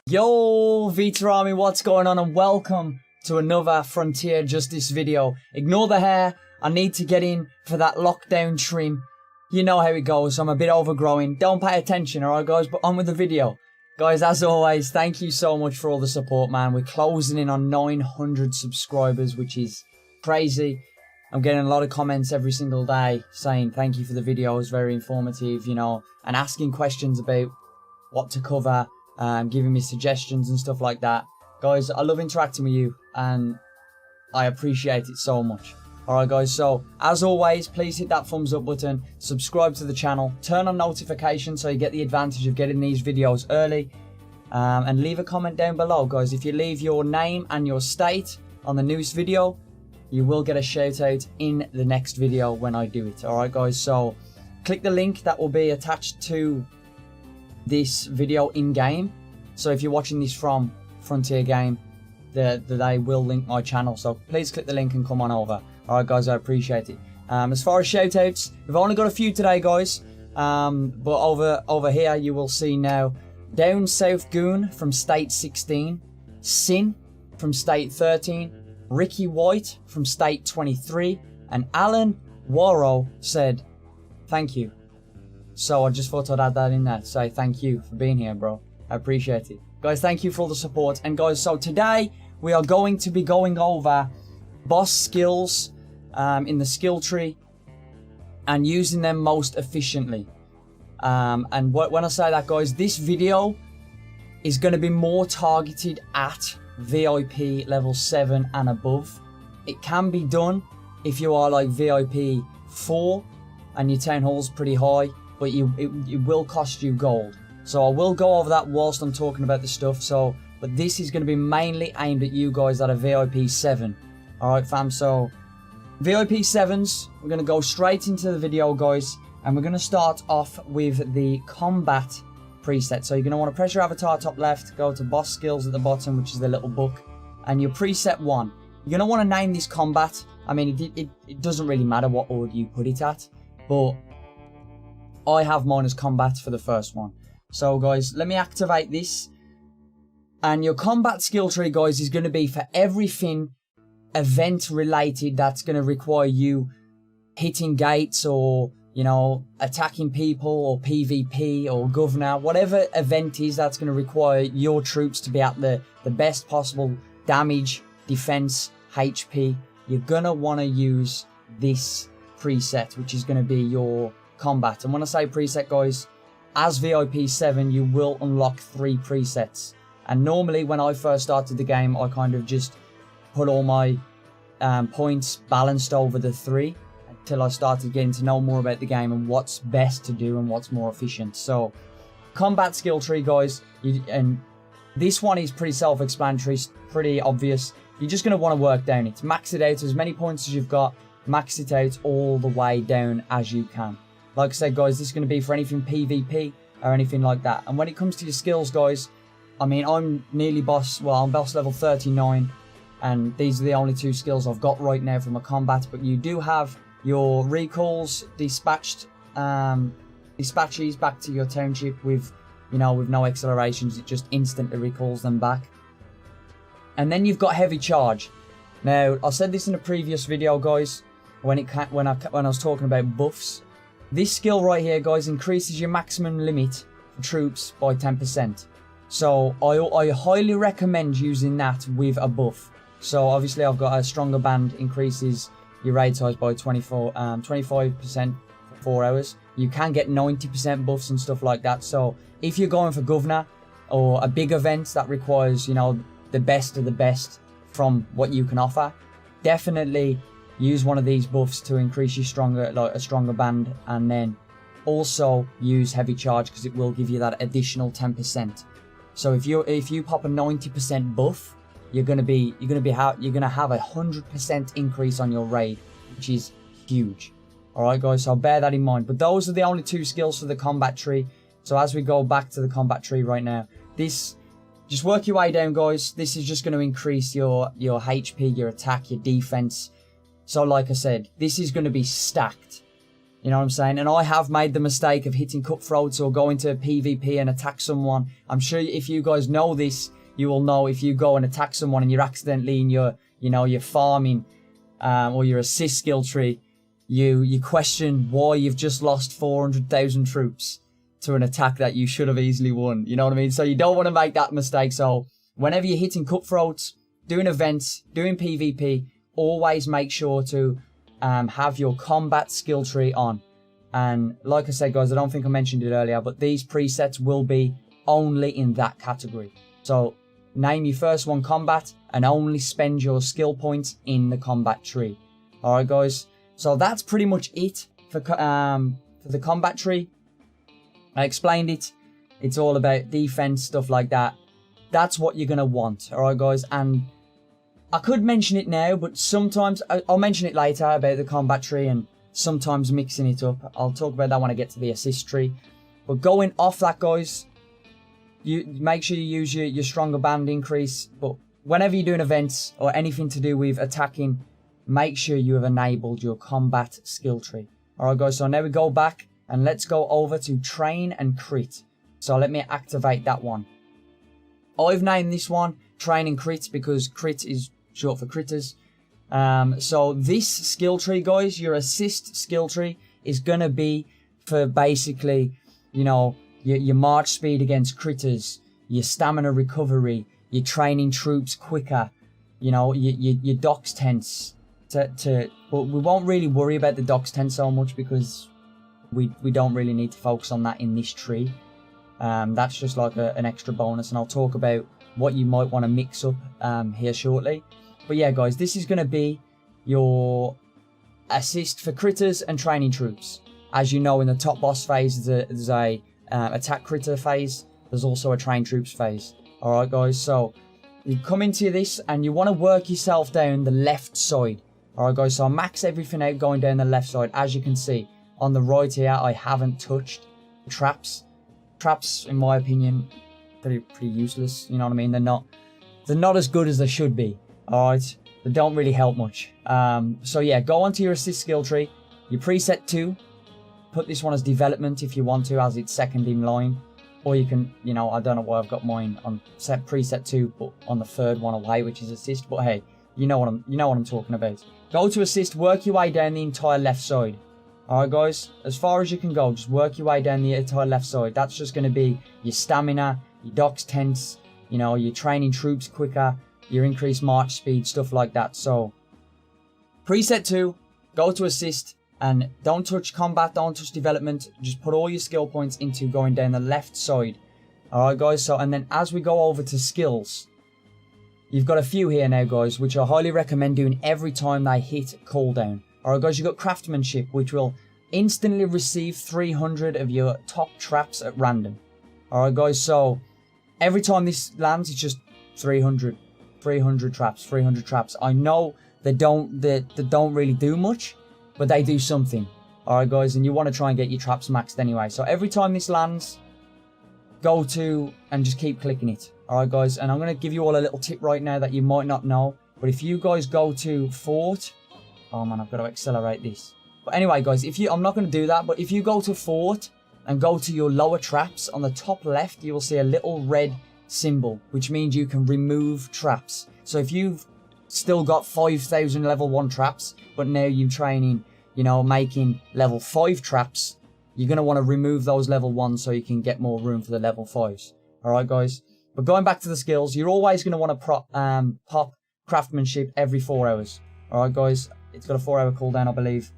Yo, Vita Army, what's going on, and welcome to another Frontier Justice video. Ignore the hair, I need to get in for that lockdown trim. You know how it goes, I'm a bit overgrowing. Don't pay attention, alright guys, but on with the video. Guys, as always, thank you so much for all the support, man. We're closing in on 900 subscribers, which is crazy. I'm getting a lot of comments every single day saying thank you for the videos, very informative, you know, and asking questions about what to cover, giving me suggestions and stuff like that. Guys, I love interacting with you and I appreciate it so much. Alright guys, so as always, please hit that thumbs up button, subscribe to the channel, turn on notifications so you get the advantage of getting these videos early, and leave a comment down below, guys. If you leave your name and your state on the newest video, you will get a shout out in the next video when I do it. Alright guys, so click the link that will be attached to this video in game. So if you're watching this from Frontier Game, they will link my channel, so please click the link and come on over. Alright guys, I appreciate it. As far as shoutouts, we've only got a few today, guys, but over here you will see now Down South Goon from State 16, Sin from State 13, Ricky White from State 23, and Alan Warrow said thank you. So I just thought I'd add that in there, say thank you for being here, bro. I appreciate it. Guys, thank you for all the support. And guys, so today we are going to be going over boss skills in the skill tree and using them most efficiently. And when I say that, guys, this video is going to be more targeted at VIP level 7 and above. It can be done if you are like VIP 4 and your town hall's pretty high, but it will cost you gold. So I will go over that whilst I'm talking about the stuff. So, but this is going to be mainly aimed at you guys that are VIP 7. Alright fam, so VIP 7s, we're going to go straight into the video, guys, and we're going to start off with the combat preset. So you're going to want to press your avatar top left, go to boss skills at the bottom, which is the little book, and your preset 1. You're going to want to name this combat. I mean, it doesn't really matter what order you put it at, but I have mine as combat for the first one. So guys, let me activate this, and your combat skill tree, guys, is going to be for everything event related that's going to require you hitting gates or, you know, attacking people or PvP or governor, whatever event is that's going to require your troops to be at the best possible damage, defense, HP. You're going to want to use this preset, which is going to be your combat. And when I say preset, guys, as VIP 7 you will unlock 3 presets, and normally when I first started the game I kind of just put all my points balanced over the 3 until I started getting to know more about the game and what's best to do and what's more efficient. So combat skill tree, guys, and this one is pretty self-explanatory, pretty obvious. You're just going to want to work down it, max it out as many points as you've got, max it out all the way down as you can. Like I said, guys, this is going to be for anything PvP or anything like that. And when it comes to your skills, guys, I mean, I'm nearly boss, well, I'm boss level 39, and these are the only 2 skills I've got right now for my combat. But you do have your recalls, dispatches back to your township with, you know, with no accelerations. It just instantly recalls them back. And then you've got heavy charge. Now, I said this in a previous video, guys, when I was talking about buffs. This skill right here, guys, increases your maximum limit for troops by 10%. So I highly recommend using that with a buff. So obviously I've got a stronger band, increases your raid size by 25% for 4 hours. You can get 90% buffs and stuff like that. So if you're going for governor or a big event that requires, you know, the best of the best from what you can offer, definitely use one of these buffs to increase your a stronger band, and then also use heavy charge because it will give you that additional 10%. So if you pop a 90% buff, you're gonna have a 100% increase on your raid, which is huge. All right, guys, so bear that in mind. But those are the only 2 skills for the combat tree. So as we go back to the combat tree right now, this, just work your way down, guys. This is just going to increase your HP, your attack, your defense. So like I said, this is going to be stacked. You know what I'm saying? And I have made the mistake of hitting cutthroats or going to PvP and attack someone. I'm sure if you guys know this, you will know if you go and attack someone and you're accidentally in your, your farming or your assist skill tree, you question why you've just lost 400,000 troops to an attack that you should have easily won. You know what I mean? So you don't want to make that mistake. So whenever you're hitting cutthroats, doing events, doing PvP, always make sure to have your combat skill tree on. And like I said, guys, I don't think I mentioned it earlier, but these presets will be only in that category. So name your first one combat and only spend your skill points in the combat tree. All right, guys. So that's pretty much it for the combat tree. I explained it. It's all about defense, stuff like that. That's what you're going to want. All right, guys. And I could mention it now, but sometimes I'll mention it later about the combat tree and sometimes mixing it up. I'll talk about that when I get to the assist tree. But going off that, guys, you make sure you use your stronger band increase. But whenever you're doing events or anything to do with attacking, make sure you have enabled your combat skill tree. All right, guys. So now we go back and let's go over to train and crit. So let me activate that one. I've named this one train and crit because crit is short for critters. So this skill tree, guys, your assist skill tree is going to be for basically, your march speed against critters, your stamina recovery, your training troops quicker, your dox tents. But we won't really worry about the dox tent so much because we don't really need to focus on that in this tree. That's just like an extra bonus, and I'll talk about what you might want to mix up here shortly. But yeah, guys, this is going to be your assist for critters and training troops. As you know, in the top boss phase, there's a attack critter phase. There's also a train troops phase. All right, guys. So you come into this and you want to work yourself down the left side. All right, guys. So I max everything out going down the left side. As you can see on the right here, I haven't touched traps. Traps, in my opinion, pretty useless. You know what I mean? They're not as good as they should be. Alright, they don't really help much. So yeah, go onto your assist skill tree, your preset 2, put this one as development if you want to, as it's second in line. Or you can, I don't know why I've got mine on preset 2, but on the third one away, which is assist. But hey, you know what I'm talking about. Go to assist, work your way down the entire left side. Alright, guys, as far as you can go, just work your way down the entire left side. That's just going to be your stamina, your dox tents, your training troops quicker, your increased march speed, stuff like that. So preset 2, go to assist, and don't touch combat, don't touch development. Just put all your skill points into going down the left side. Alright, guys. So, and then as we go over to skills, you've got a few here now, guys, which I highly recommend doing every time they hit cooldown. Alright, guys, you've got craftsmanship, which will instantly receive 300 of your top traps at random. Alright, guys, so every time this lands, it's just 300 traps. I know they don't really do much, but they do something. Alright, guys, and you want to try and get your traps maxed anyway. So every time this lands, go to and just keep clicking it. Alright, guys, and I'm going to give you all a little tip right now that you might not know. But if you guys go to fort, oh man, I've got to accelerate this. But anyway, guys, I'm not going to do that, but if you go to fort and go to your lower traps, on the top left, you will see a little red symbol, which means you can remove traps. So if you've still got 5,000 level 1 traps, but now you're training, making level 5 traps, you're going to want to remove those level 1s so you can get more room for the level 5s. Alright, guys. But going back to the skills, you're always going to want to pop craftsmanship every 4 hours. Alright, guys. It's got a 4-hour cooldown, I believe.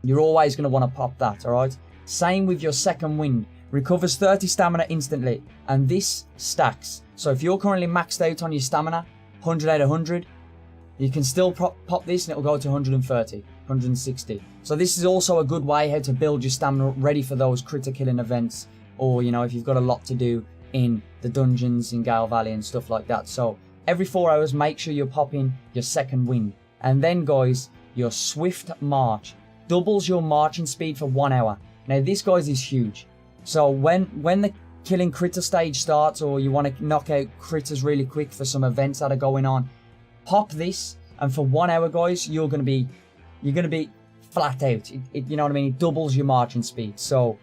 You're always going to want to pop that, alright? Same with your second wind. Recovers 30 stamina instantly, and this stacks. So if you're currently maxed out on your stamina, 100 out of 100, you can still pop this and it'll go to 130, 160. So this is also a good way how to build your stamina ready for those critter killing events, or if you've got a lot to do in the dungeons in Gale Valley and stuff like that. So every 4 hours, make sure you're popping your second wind. And then, guys, your swift march doubles your marching speed for 1 hour. Now this, guys, is huge. So when the killing critter stage starts, or you want to knock out critters really quick for some events that are going on, pop this, and for 1 hour, guys, you're gonna be flat out. You know what I mean? It doubles your marching speed. So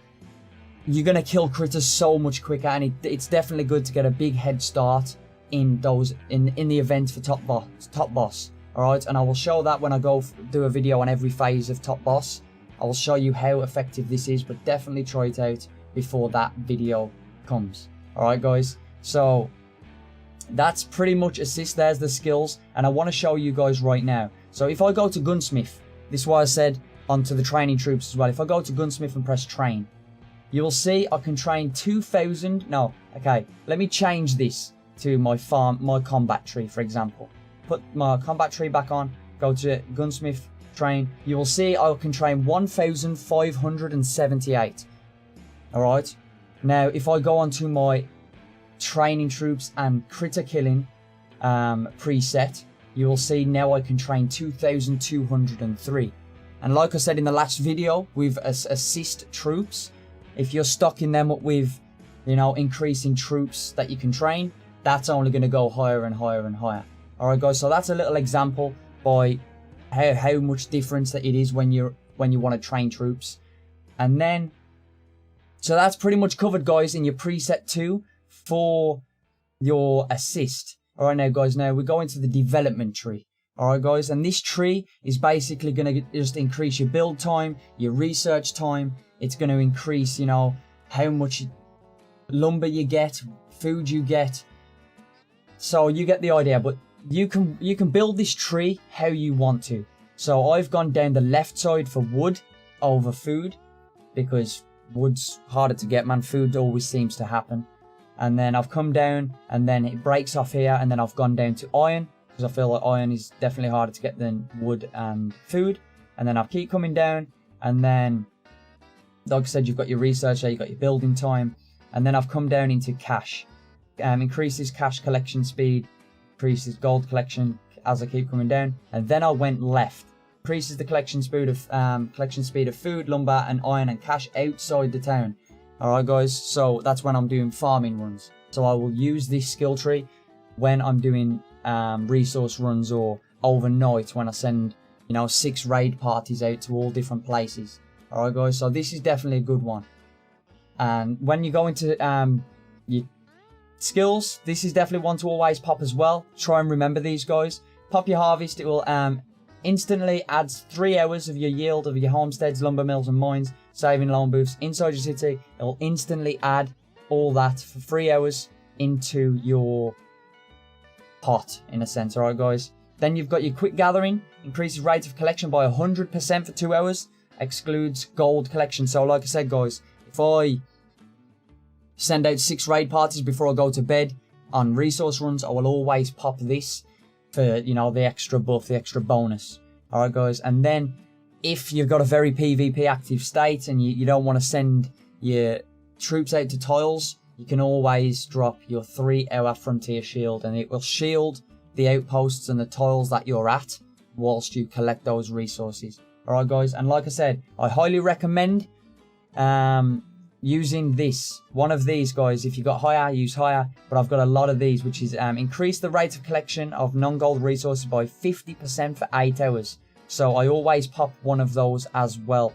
you're going to kill critters so much quicker, and it's definitely good to get a big head start in the event for top boss. Alright, and I will show that when I go do a video on every phase of top boss. I will show you how effective this is, but definitely try it out before that video comes. Alright guys, so that's pretty much assist. There's the skills, and I want to show you guys right now. So if I go to Gunsmith, this is why I said onto the training troops as well. If I go to Gunsmith and press train, you will see I can train 2,000. No, okay, let me change this to my combat tree, for example. Put my combat tree back on, go to Gunsmith, train. You will see I can train 1,578. Alright, now if I go onto my training troops and critter killing preset, you will see now I can train 2,203. And like I said in the last video, with assist troops, if you're stocking them up with, you know, increasing troops that you can train, that's only going to go higher and higher and higher. Alright guys, so that's a little example by how much difference that it is when you want to train troops. And then, so that's pretty much covered guys in your preset 2 for your assist. Alright now guys, now we go into the development tree. Alright guys, and this tree is basically going to just increase your build time, your research time. It's going to increase, you know, how much lumber you get, food you get. So you get the idea, but you can build this tree how you want to. So I've gone down the left side for wood over food, because wood's harder to get, man. Food always seems to happen. And then I've come down, and then it breaks off here, and then I've gone down to iron, because I feel like iron is definitely harder to get than wood and food. And then I'll keep coming down, and then, like I said, you've got your research there, you've got your building time, and then I've come down into cash. Increases cash collection speed, increases gold collection as I keep coming down, and then I went left. Increases the collection speed of food, lumber, and iron and cash outside the town. Alright guys, so that's when I'm doing farming runs. So I will use this skill tree when I'm doing resource runs, or overnight when I send, you know, 6 raid parties out to all different places. Alright guys, so this is definitely a good one. And when you go into your skills, this is definitely one to always pop as well. Try and remember these guys. Pop your harvest. It will instantly adds 3 hours of your yield of your homesteads, lumber mills and mines, saving loan booths inside your city. It will instantly add all that for 3 hours into your pot, in a sense. Alright guys, then you've got your quick gathering, increases rate of collection by 100% for 2 hours, excludes gold collection. So like I said guys, if I send out 6 raid parties before I go to bed on resource runs, I will always pop this for, you know, the extra buff, the extra bonus. Alright guys, and then if you've got a very PvP active state and you don't want to send your troops out to tiles, you can always drop your 3-hour frontier shield, and it will shield the outposts and the tiles that you're at whilst you collect those resources. Alright guys, and like I said, I highly recommend using this, one of these guys. If you got higher, use higher, but I've got a lot of these, which is increase the rate of collection of non-gold resources by 50% for 8 hours. So I always pop one of those as well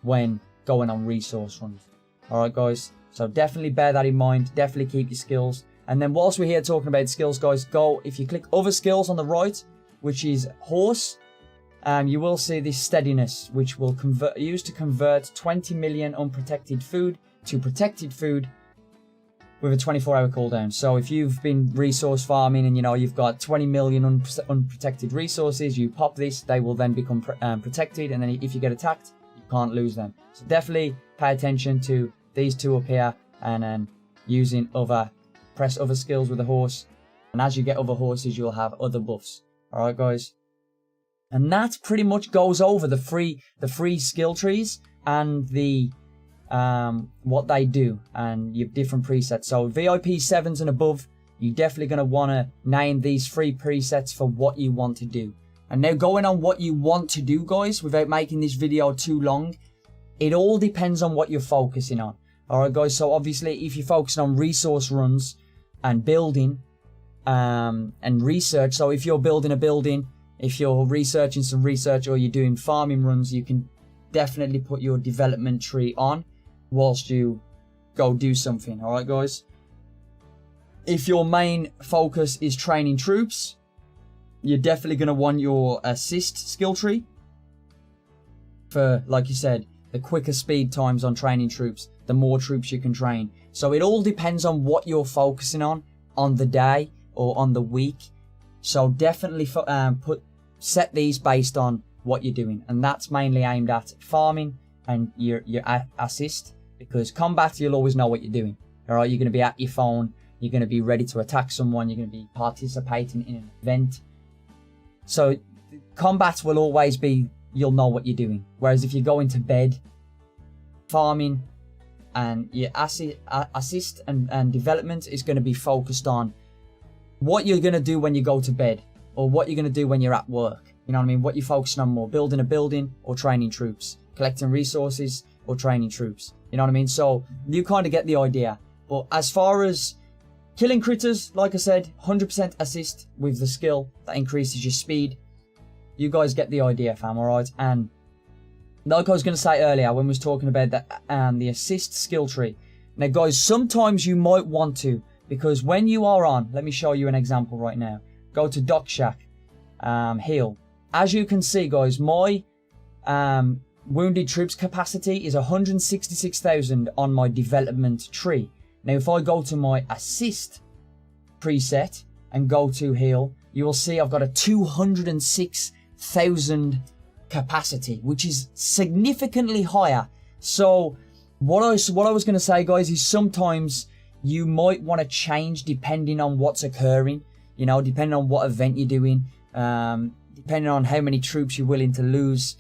when going on resource runs. Alright guys, so definitely bear that in mind, definitely keep your skills. And then whilst we're here talking about skills guys, if you click other skills on the right, which is horse, you will see this steadiness, which will use to convert 20 million unprotected food to protected food with a 24-hour cooldown. So if you've been resource farming and, you know, you've got 20 million unprotected resources, you pop this, they will then become protected, and then if you get attacked, you can't lose them. So definitely pay attention to these two up here, and then using press other skills with the horse, and as you get other horses, you'll have other buffs. Alright guys, and that pretty much goes over the free skill trees and the what they do, and your different presets. So VIP 7s and above, you're definitely going to want to name these free presets for what you want to do. And now going on what you want to do guys, without making this video too long, it all depends on what you're focusing on. Alright guys, so obviously if you're focusing on resource runs and building and research, so if you're building a building, if you're researching some research, or you're doing farming runs, you can definitely put your development tree on whilst you go do something. Alright guys, if your main focus is training troops, you're definitely going to want your assist skill tree for, like you said, the quicker speed times on training troops, the more troops you can train. So it all depends on what you're focusing on the day or on the week. So definitely set these based on what you're doing, and that's mainly aimed at farming and your assist, because combat, you'll always know what you're doing. All right, you're going to be at your phone, you're going to be ready to attack someone, you're going to be participating in an event. So combat will always be, you'll know what you're doing. Whereas if you go into bed, farming and your assist and development is going to be focused on what you're going to do when you go to bed, or what you're going to do when you're at work. You know what I mean? What you're focusing on more, building a building or training troops, collecting resources or training troops. You know what I mean? So you kind of get the idea. But as far as killing critters, like I said, 100% assist with the skill that increases your speed. You guys get the idea, fam, alright? And like I was going to say earlier when we was talking about that, the assist skill tree. Now guys, sometimes you might want to, because when you are on, let me show you an example right now. Go to Dock Shack, heal. As you can see guys, my wounded troops capacity is 166,000 on my development tree. Now if I go to my assist preset and go to heal, you will see I've got a 206,000 capacity, which is significantly higher. So what I was going to say guys is sometimes you might want to change depending on what's occurring, you know, depending on what event you're doing, depending on how many troops you're willing to lose.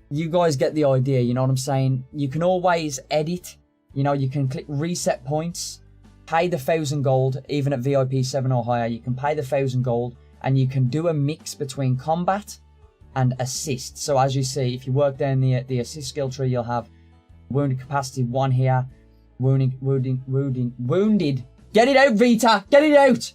You guys get the idea, you know what I'm saying? You can always edit, you know, you can click reset points, pay the 1,000 gold, even at VIP 7 or higher, you can pay the 1,000 gold, and you can do a mix between combat and assist. So as you see, if you work down the assist skill tree, you'll have wounded capacity 1 here, wounded, get it out Vita, get it out!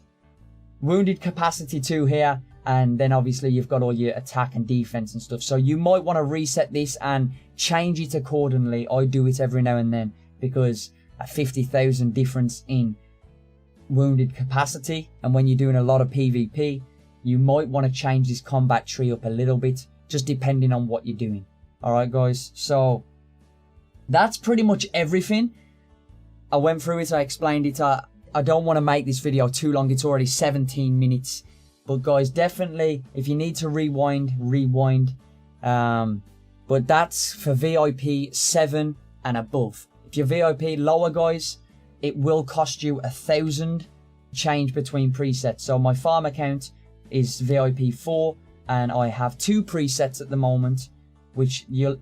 Wounded capacity 2 here, and then obviously you've got all your attack and defense and stuff. So you might want to reset this and change it accordingly. I do it every now and then because a 50,000 difference in wounded capacity, and when you're doing a lot of PvP, you might want to change this combat tree up a little bit, just depending on what you're doing. Alright guys, so that's pretty much everything. I went through it, I explained it. I don't want to make this video too long, it's already 17 minutes. But guys, definitely, if you need to rewind. But that's for VIP 7 and above. If you're VIP lower, guys, it will cost you 1,000 change between presets. So my farm account is VIP 4, and I have 2 presets at the moment, which you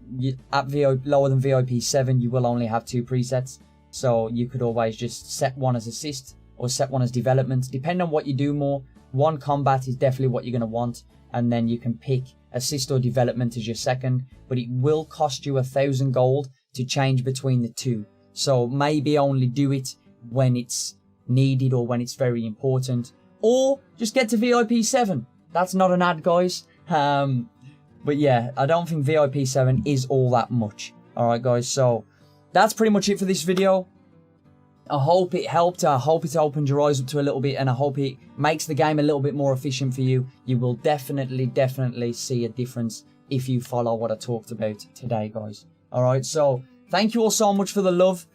at lower than VIP 7, you will only have 2 presets. So you could always just set one as assist or set one as development, depending on what you do more. One combat is definitely what you're going to want, and then you can pick assist or development as your second, but it will cost you 1,000 gold to change between the 2. So maybe only do it when it's needed or when it's very important, or just get to VIP 7. That's not an ad, guys. But yeah, I don't think VIP 7 is all that much. Alright guys, so that's pretty much it for this video. I hope it helped, I hope it opened your eyes up to a little bit, and I hope it makes the game a little bit more efficient for you. You will definitely see a difference if you follow what I talked about today, guys. Alright, so thank you all so much for the love.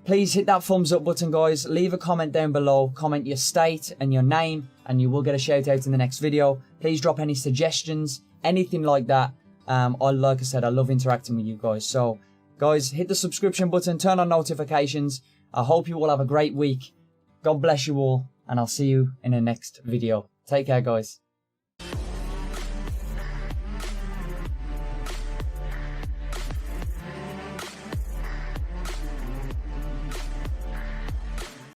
Please hit that thumbs up button, guys. Leave a comment down below. Comment your state and your name, and you will get a shout out in the next video. Please drop any suggestions, anything like that. Like I said, I love interacting with you guys. So, guys, hit the subscription button, turn on notifications. I hope you all have a great week. God bless you all, and I'll see you in the next video. Take care, guys.